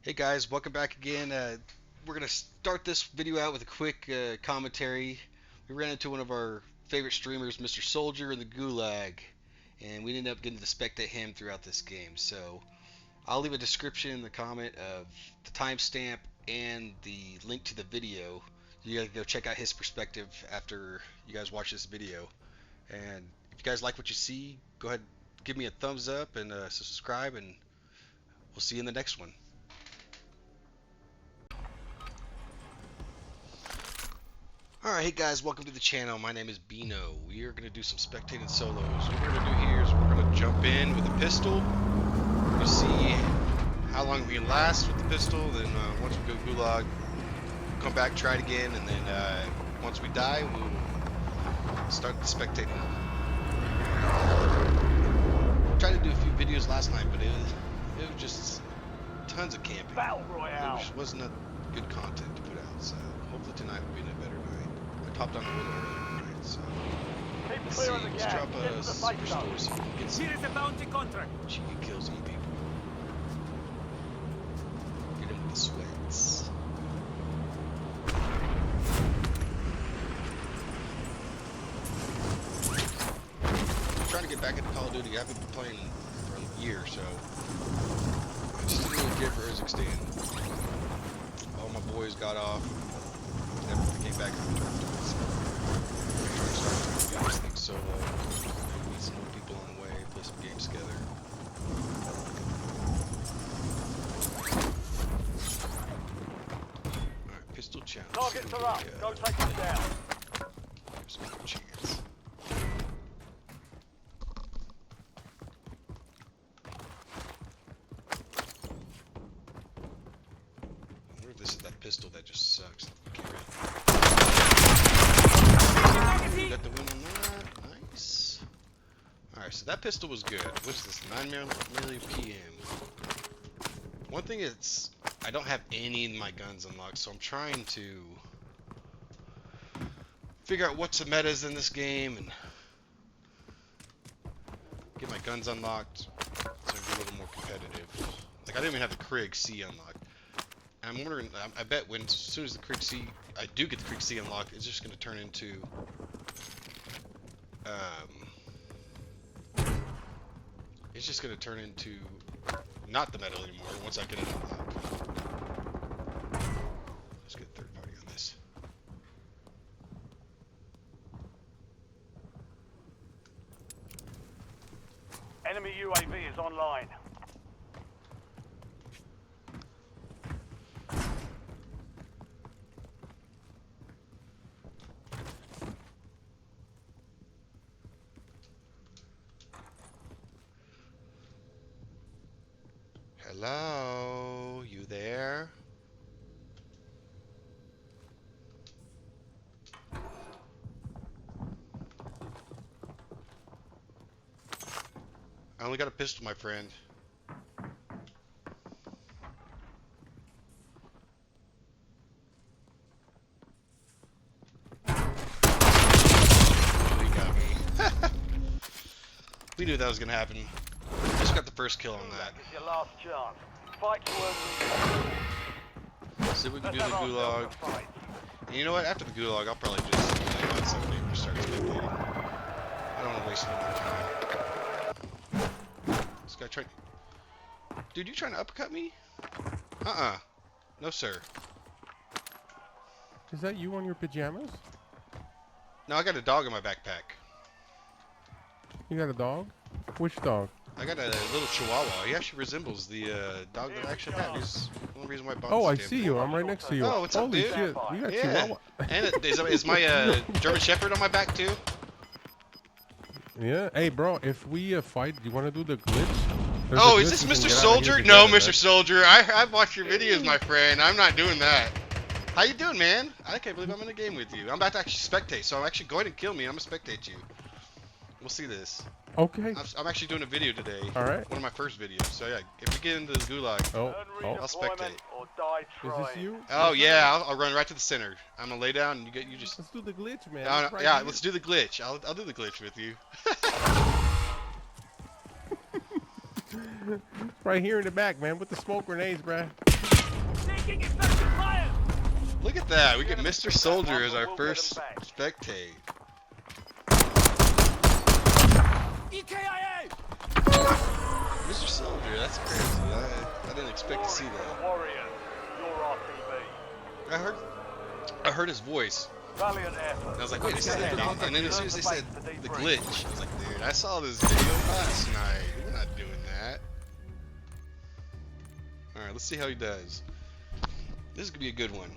Hey guys, welcome back again. We're gonna start this video out with a quick commentary. We ran into one of our favorite streamers, MrSoldier in the Gulag, and we ended up getting to spectate him throughout this game. So I'll leave a description in the comment of the timestamp and the link to the video. You gotta go check out his perspective after you guys watch this video. And if you guys like what you see, go ahead, give me a thumbs up and subscribe, and we'll see you in the next one. Alright, hey guys, welcome to the channel. My name is Bino. We are going to do some spectating solos. What we're going to do here is we're going to jump in with a pistol. We'll see how long we can last with the pistol. Then once we go gulag, we'll come back, try it again, and then once we die, we'll start the spectating. I tried to do a few videos last night, but it was just tons of camping. Battle Royale. It wasn't a good content to put out, so hopefully tonight will be a better night. I popped on a little earlier tonight, so Keep let's clear see. of the Let's gas. drop Get to a the super safe zone. store so we can get some Here is a bounty contract. cheeky kills you people. Get in with the sweats. I'm trying to get back into Call of Duty. I haven't been playing for a year, so I just didn't really care for Kazakhstan. All my boys got off. Never came back and returned to it. So I'm trying to do this thing solo. Meet some more people on the way. Play some games together. Alright, pistol challenge. Targets are up. Go take them down. There's no chance. I wonder if this is that pistol that just sucks. Get rid of it. You got the win on that. Nice. Alright, so that pistol was good. What is this? 9mm PM. One thing is, I don't have any of my guns unlocked, so I'm trying to figure out what's the metas in this game and get my guns unlocked so I can be a little more competitive. Like, I didn't even have the Krig C unlocked. And I'm wondering, I bet when, as soon as the Krig C, I do get the Krig C unlocked, it's just going to turn into, it's just going to turn into not the metal anymore once I get it unlocked. Let's get third party on this. Enemy UAV is online. Hello, you there? I only got a pistol, my friend. He got me. We knew that was gonna happen. Just got the first kill on that. It's your last chance. Fight to earn the See if we can Let's do the have gulag. ourselves a fight. And you know what? After the gulag, I'll probably just find somebody and start spectating. I don't want to waste any more time. This guy trying. Dude, you trying to uppercut me? No, sir. Is that you on your pajamas? No, I got a dog in my backpack. You got a dog? Which dog? I got a little chihuahua. He actually resembles the dog that I actually have. He's one reason why I bought Oh, I this damn see thing. you. I'm right next to you. Oh, what's up, Holy dude? shit. You got Yeah. Chihuahua. And is my German Shepherd on my back too? Yeah. Hey, bro, if we fight, do you want to do the glitch? There's Oh, a is glitch this you can Mr. get out of Soldier? here No, together, Mr. Soldier. I've watched your videos, my friend. I'm not doing that. How you doing, man? I can't believe I'm in a game with you. I'm about to actually spectate, so I'm actually going to kill me. I'm gonna spectate you. We'll see this. man. Okay. I'm actually doing a video today. All right. One of my first videos. So yeah, if we get into the gulag. Oh, Earn oh. I'll redeployment spectate. or die Is trying. this you? Oh yeah, I'll run right to the center. I'm gonna lay down and you just. Let's do the glitch, man. No, It's no, right yeah, here. let's do the glitch. I'll do the glitch with you. Right here in the back, man, with the smoke grenades, bruh. Taking effective fire! Look at that. We The get enemy Mr. took that Soldier one, as but our we'll get 'em first back. spectate. EKIA! Mr. Soldier, that's crazy. I didn't expect to see that. Warrior, your RTV. I heard his voice. Valiant effort. And I was like, wait a second. And then as soon as they said Return to base the for glitch, debrief. I was like, dude, I saw this video last night. We're not doing that. Alright, let's see how he does. This is going to be a good one.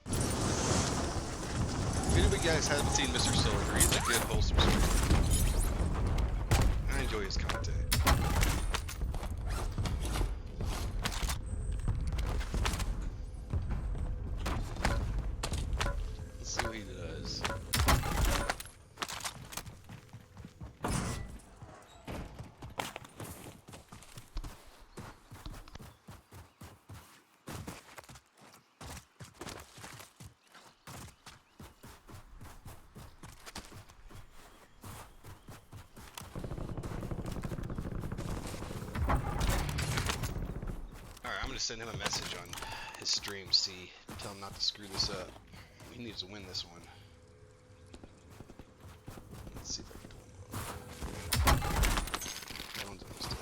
If any of you guys haven't seen Mr. Soldier, he's a good, wholesome streamer. I enjoy his content. Let's see what he does. I'm gonna send him a message on his stream, see, tell him not to screw this up. He needs to win this one. Let's see if I can pull him up. That one's almost done.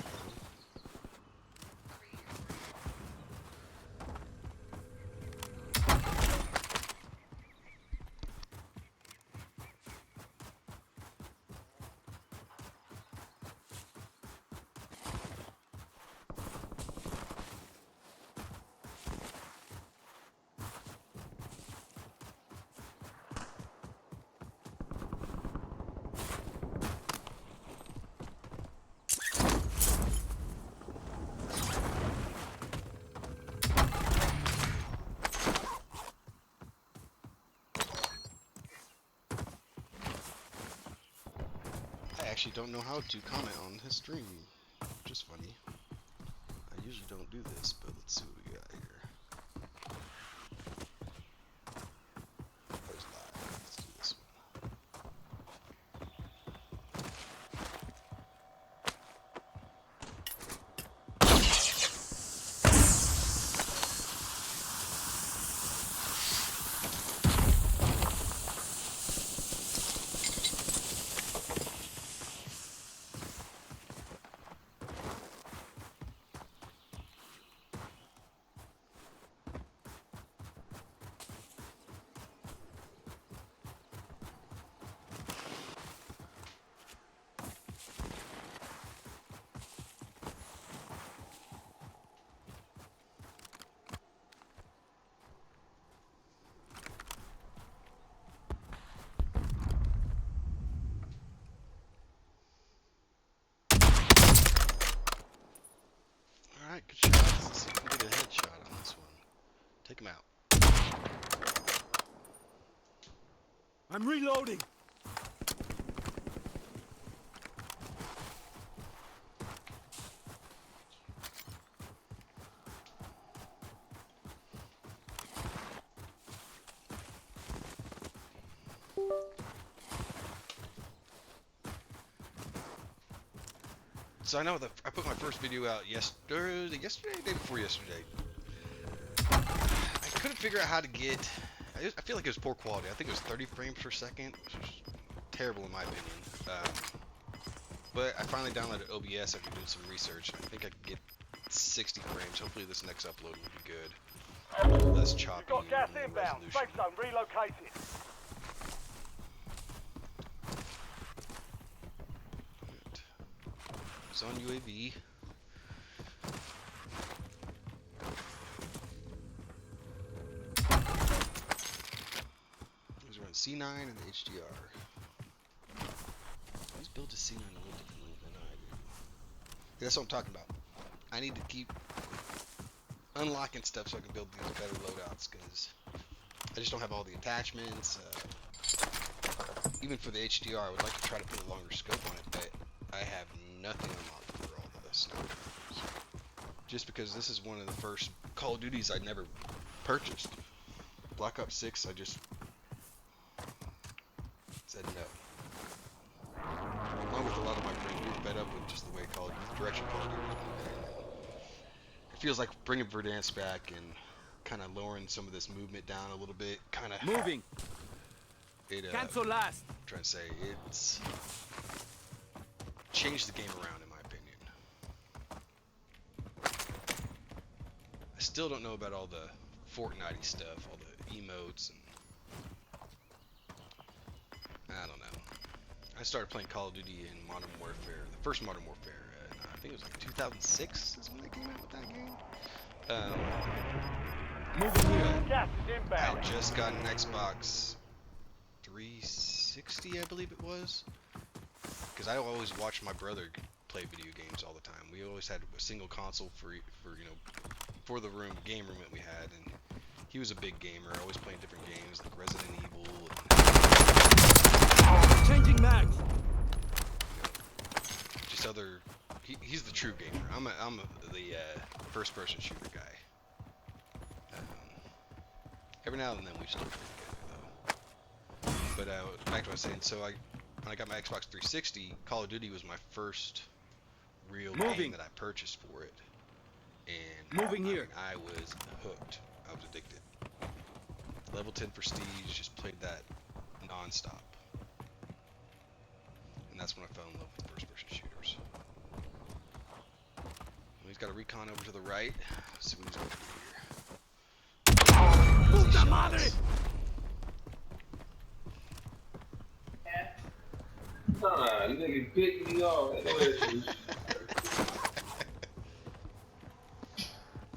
I actually don't know how to comment on his stream, which is funny. I usually don't do this, but let's see what we got here. Where's live? Let's do this one. Alright, good shot. Let's see if we can get a headshot on this one. Take him out. I'm reloading. So I know that I put my first video out yesterday, day before yesterday. I couldn't figure out how to get, I feel like it was poor quality. I think it was 30 frames per second, which was terrible in my opinion. But I finally downloaded OBS after doing some research. I think I could get 60 frames. Hopefully this next upload will be good. Less choppy. Got gas and inbound. resolution. Safe zone relocated. It's on UAV. These are on C9 and the HDR. He's built a C9 a little differently than I do. That's what I'm talking about. I need to keep unlocking stuff so I can build these better loadouts because I just don't have all the attachments. Even for the HDR, I would like to try to put a longer scope on it, but I have nothing unlocked for all the sniper rifles. Just because this is one of the first Call of Duties I never purchased. Black Ops 6, I just direction Call of Duty is moving. It feels like bringing Verdansk back and kind of lowering some of this movement down a little bit. Kind of Moving. Cancel last. I'm trying to say it's changed the game around, in my opinion. I still don't know about all the Fortnite-y stuff, all the emotes, and I don't know. I started playing Call of Duty in Modern Warfare, the first Modern Warfare, and I think it was like 2006 is when they came out with that game. Gas is I inbound. had just got an Xbox 360, I believe it was, because I always watched my brother play video games all the time. We always had a single console for for the game room that we had, and he was a big gamer, always playing different games like Resident Evil. And, Changing mags. just other. He's the true gamer. I'm the first-person shooter guy. Every now and then we still play together, though. But back to what I was saying. So when I got my Xbox 360, Call of Duty was my first real game that I purchased for it. And I was hooked. I was addicted. Level 10 Prestige, just played that non-stop. And that's when I fell in love with first-person shooters. He's got a recon over to the right. Let's see what he's going to do here. Puta madre! Nah, you nigga picked me off.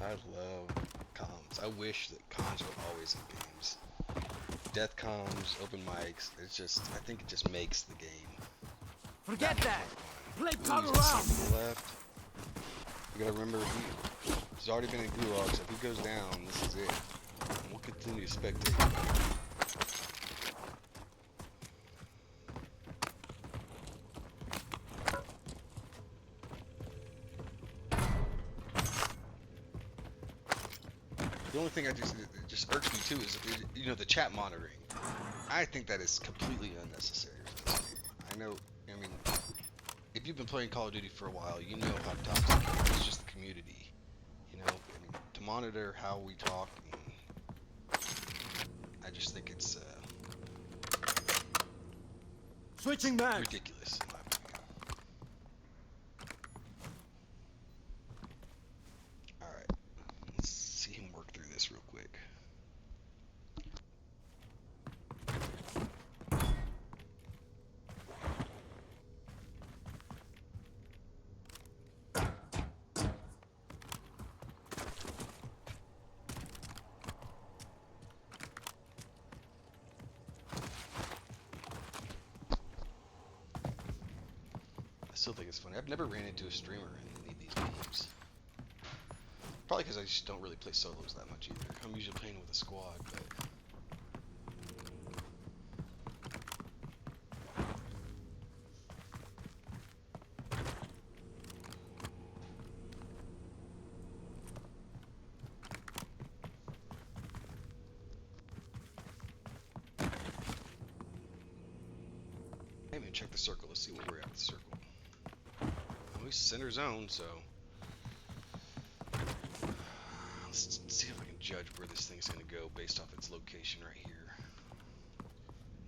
I love comms. I wish that comms were always in games. Death comms, open mics. It's just, I think it just makes the game. Forget that. Play Ooh, power he's got round. some to the left. You gotta remember, he's already been in gulag, so if he goes down, this is it. And we'll continue to spectate. The only thing it just irks me too is, the chat monitoring. I think that is completely unnecessary for this game. I know, if you've been playing Call of Duty for a while, you know how toxic it is. It's just the community. To monitor how we talk, I just think it's Switching mags. ridiculous in my opinion. Alright, let's see him work through this real quick. I still think it's funny. I've never ran into a streamer in any of these games. Probably because I just don't really play solos that much either. I'm usually playing with a squad, but... I haven't even checked the circle. Let's see where we're at with the circle. We center zone, so let's see if I can judge where this thing's gonna go based off its location right here.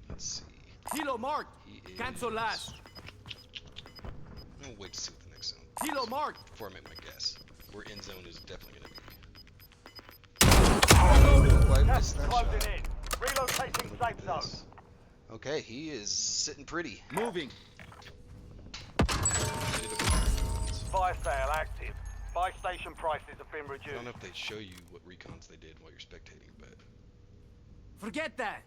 Let's see. Kilo marked. He is... Cancel last. I'm gonna wait to see what the next zone Kilo marked. before I make my guess. Where end zone is definitely gonna be. Oh, I Gas missed is that closing shot. in. Relocating Look at safe zone. this. Okay, he is sitting pretty. Moving. Fire sale active. Buy station prices have been I reduced. don't know if they show you what recons they did while you're spectating, but Forget that.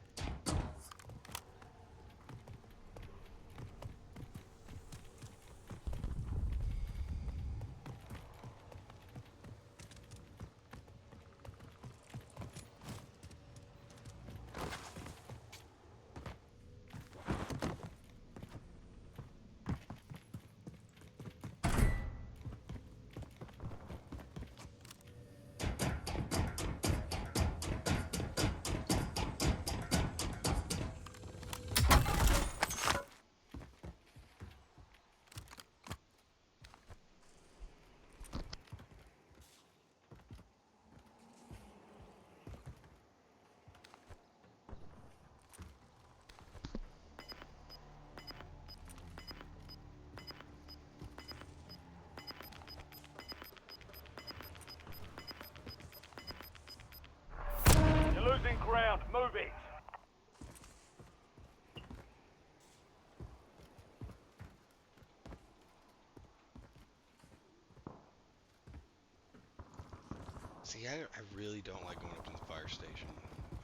See, I really don't like going up in the fire station,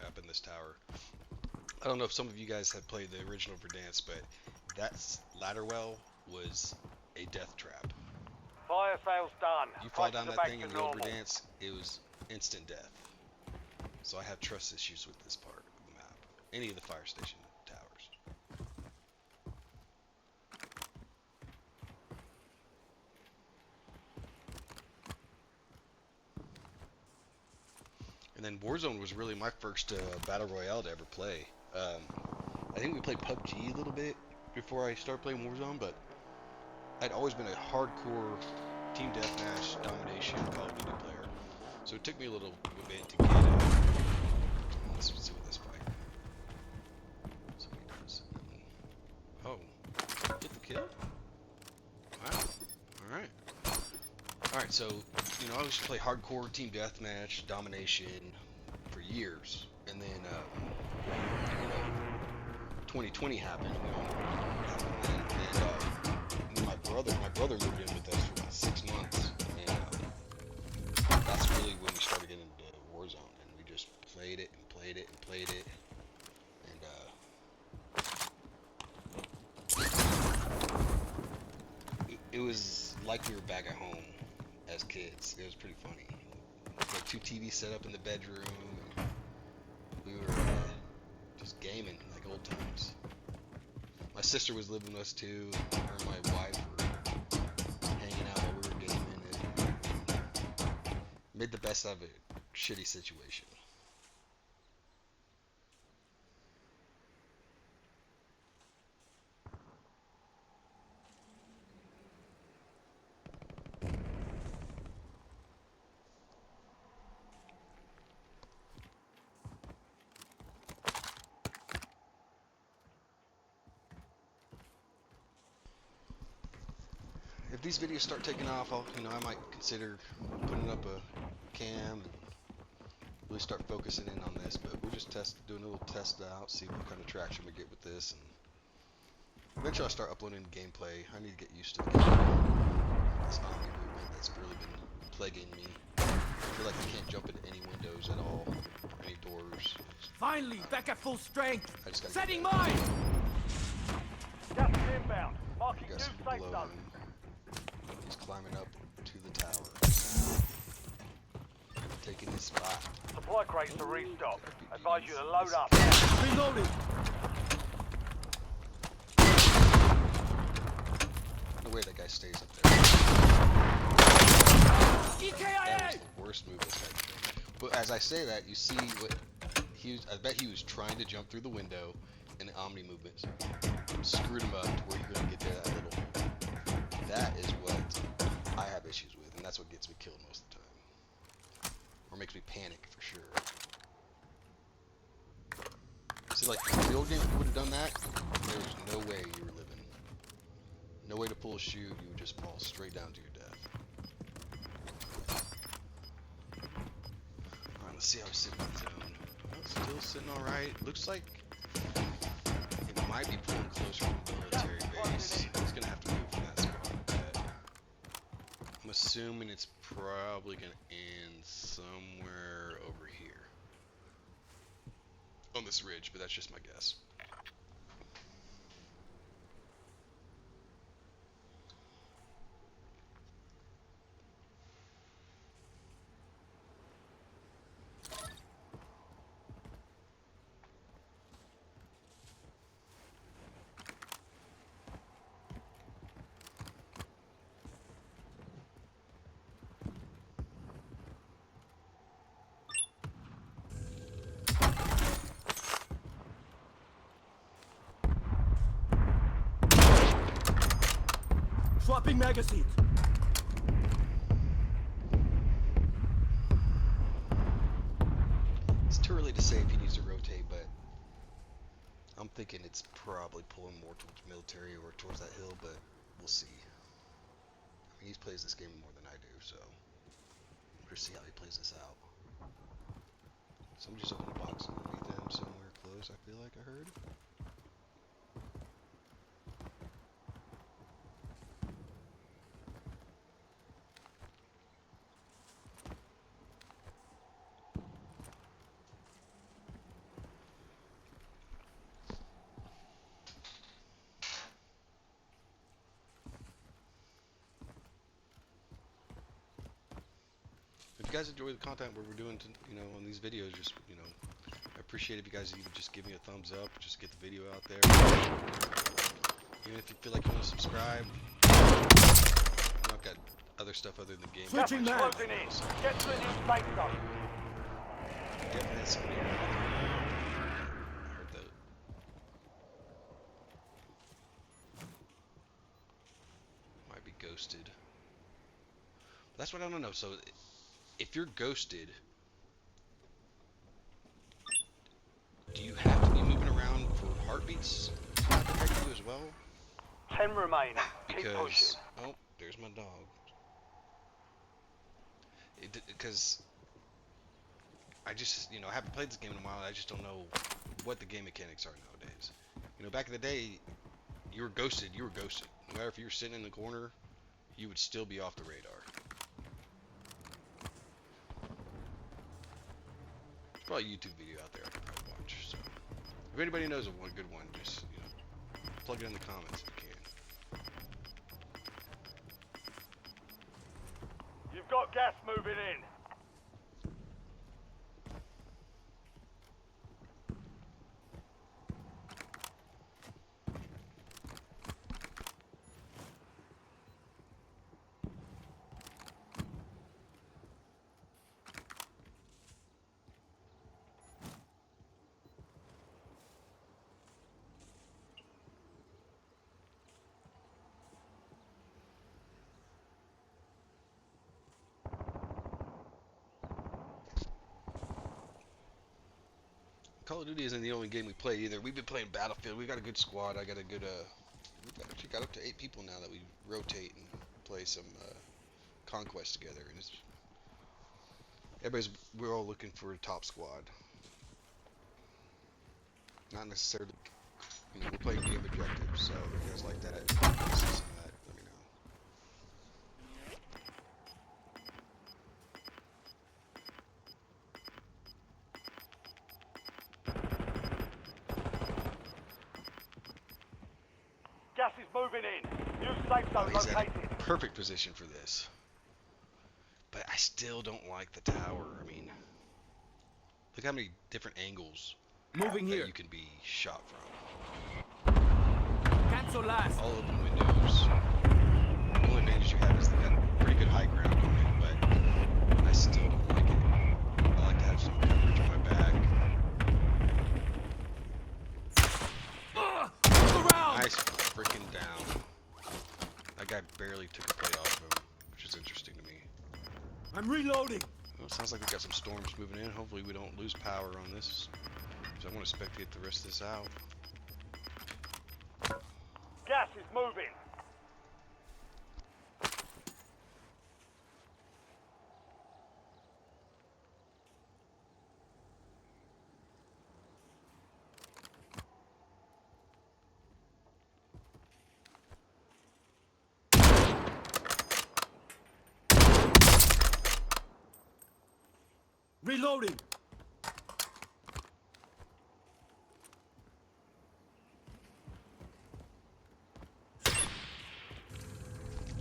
up in this tower. I don't know if some of you guys have played the original Verdansk, but that ladder well was a death trap. Fire sale's done. You fall Prices down are that back thing to in the old normal. Verdansk, it was instant death. So I have trust issues with this part of the map. Any of the fire station towers. And then Warzone was really my first battle royale to ever play. I think we played PUBG a little bit before I started playing Warzone, but I'd always been a hardcore team deathmatch, domination, Call of Duty player. So it took me a little bit to get let's see what this fight. So he does. Oh, get the kill? Wow. Alright. Alright, so, you know, I used to play hardcore team deathmatch, domination for years. And then, you know, 2020 happened. And my brother moved in with us for about 6 months. And that's really when we started getting into Warzone. And we just played it and played it and played it. And it was like we were back at home as kids. It was pretty funny. We had 2 TVs set up in the bedroom. We were just gaming like old times. My sister was living with us too. Her and my wife were hanging out while we were gaming and made the best out of a shitty situation. If these videos start taking off, I might consider putting up a cam and really start focusing in on this. But we'll just doing a little test out, see what kind of traction we get with this, and eventually I'll start uploading gameplay. I need to get used to the gameplay. This omni movement that's really been plaguing me. I feel like I can't jump into any windows at all, or any doors. Finally, back at full strength. I just gotta Setting get mine. Gas is inbound. Marking got new some safe below zone. him. He's climbing up to the tower. Taking his spot. Supply crates to restock. Advise you to load up. Reloading. No way that guy stays up there. That EKIA. was the worst move this guy did. But as I say that, you see what I bet he was trying to jump through the window, and the omni movements screwed him up to where you're gonna get to that little hole. That is what I have issues with, and that's what gets me killed most of the time, or makes me panic for sure. See, like the old game, if you would have done that, there was no way you were living. No way to pull a shoot. You would just fall straight down to your death. Alright, let's see how he's sitting in the zone. Oh, still sitting alright. Looks like it might be pulling closer to the military base. He's gonna have to move from that spot, I bet. I'm assuming it's probably gonna end somewhere over here. On this ridge, but that's just my guess. Swapping magazines. It's too early to say if he needs to rotate, but I'm thinking it's probably pulling more towards military or towards that hill, but we'll see. I mean, he plays this game more than I do, so we'll just see how he plays this out. Somebody just opened a box underneath him somewhere close, I feel like I heard. guys enjoy the content we're doing, on these videos, just, I appreciate if you guys even just give me a thumbs up, just get the video out there. Even if you feel like you want to subscribe. I've got other stuff other than games. Switching Gas is mags. closing in. Get to the new safe zone. Definitely had somebody around there. I heard that. Might be ghosted. That's what I don't know. So, if you're ghosted, do you have to be moving around for heartbeats to protect you as well? 10 remain. Keep pushing. Because, oh, there's my dog. Because I just, I haven't played this game in a while, and I just don't know what the game mechanics are nowadays. Back in the day, you were ghosted. No matter if you were sitting in the corner, you would still be off the radar. There's probably a YouTube video out there I could probably watch. So, if anybody knows of one good one, just, plug it in the comments if you can. You've got gas moving in. Call of Duty isn't the only game we play either. We've been playing Battlefield. We've got a good squad. I got a good, we've actually got up to 8 people now that we rotate and play some Conquest together. And we're all looking for a top squad. Not necessarily, we're playing game objectives, so if you guys like that, let me know. Gas is moving in. New safe zone He's located. in a perfect position for this. But I still don't like the tower. Look how many different angles Moving that here. you can be shot from. Cancel last. All open windows. The only advantage you have is they got pretty good high ground on it, but I still don't like it. I like to have some coverage on my back. Look around. Nice freaking down. That guy barely took a plate off of him, which is interesting to me. I'm reloading. Well, it sounds like we got some storms moving in. Hopefully we don't lose power on this, because I want to spectate the rest of this out. Gas is moving. Reloading.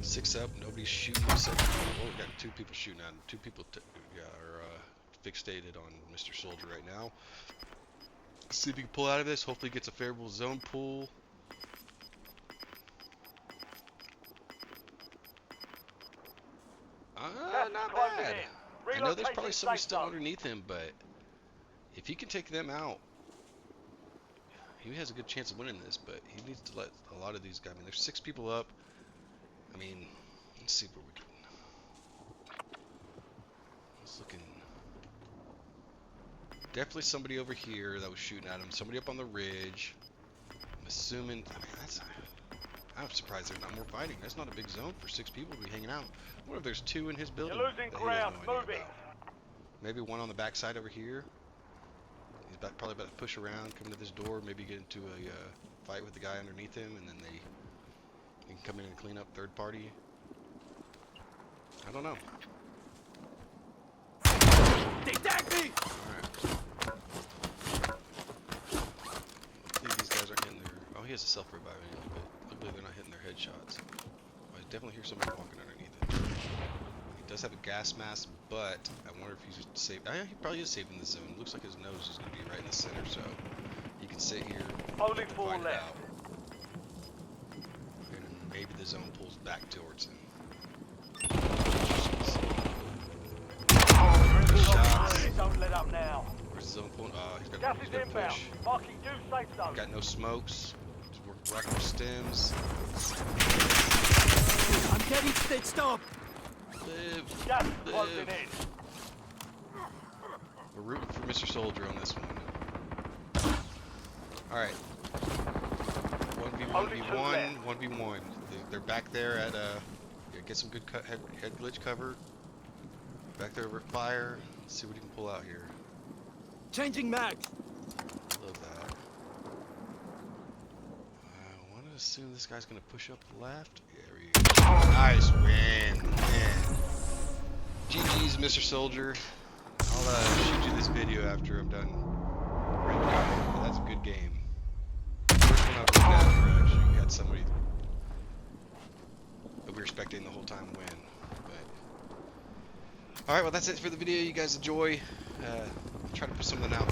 Six up, nobody's shooting except we got 2 people shooting at him. 2 people are fixated on MrSoldier right now. Let's see if he can pull out of this. Hopefully he gets a favorable zone pull. Not bad. I know there's probably somebody still underneath him, but if he can take them out, he has a good chance of winning this, but he needs to let a lot of these guys, there's 6 people up. Let's see where we can. It's looking. Definitely somebody over here that was shooting at him. Somebody up on the ridge. I'm assuming. I'm surprised there's not more fighting. That's not a big zone for 6 people to be hanging out. I wonder if there's 2 in his building. You're losing that he has ground. no idea Moving. about. Maybe one on the backside over here. He's probably about to push around, come to this door, maybe get into a fight with the guy underneath him, and then they can come in and clean up third party. I don't know. They tagged me. Alright. Hopefully these guys aren't hitting their... Oh, he has a self-revive anyway, but hopefully they're not hitting their headshots. I definitely hear somebody walking underneath it. He does have a gas mask, but I wonder if he's safe. He probably is safe in the zone. Looks like his nose is going to be right in the center, so he can sit here. Only and 4 fight it left. out. And maybe the zone pulls back towards him. Shots. Don't let up now. Where's the zone pulling? He's Gas got is to inbound. push. Marking new safe zone. Got no smokes. Just rocking for stems. I'm getting stitched up. Live. Gas is Live. closing in. We're rooting for Mr. Soldier on this one. Alright. 1v1v1, 1v1. They're back there at, yeah, get some good head glitch cover. Back there over at fire. Let's see what he can pull out here. Changing mag. Love that. I want to assume this guy's going to push up left. There he is. Nice win. GG's, Mr. Soldier. I'll shoot you this video after I'm done. That's a good game. First one I've looked at where actually had somebody that we were spectating the whole time win. But alright, well that's it for the video. You guys enjoy. Try to put something out.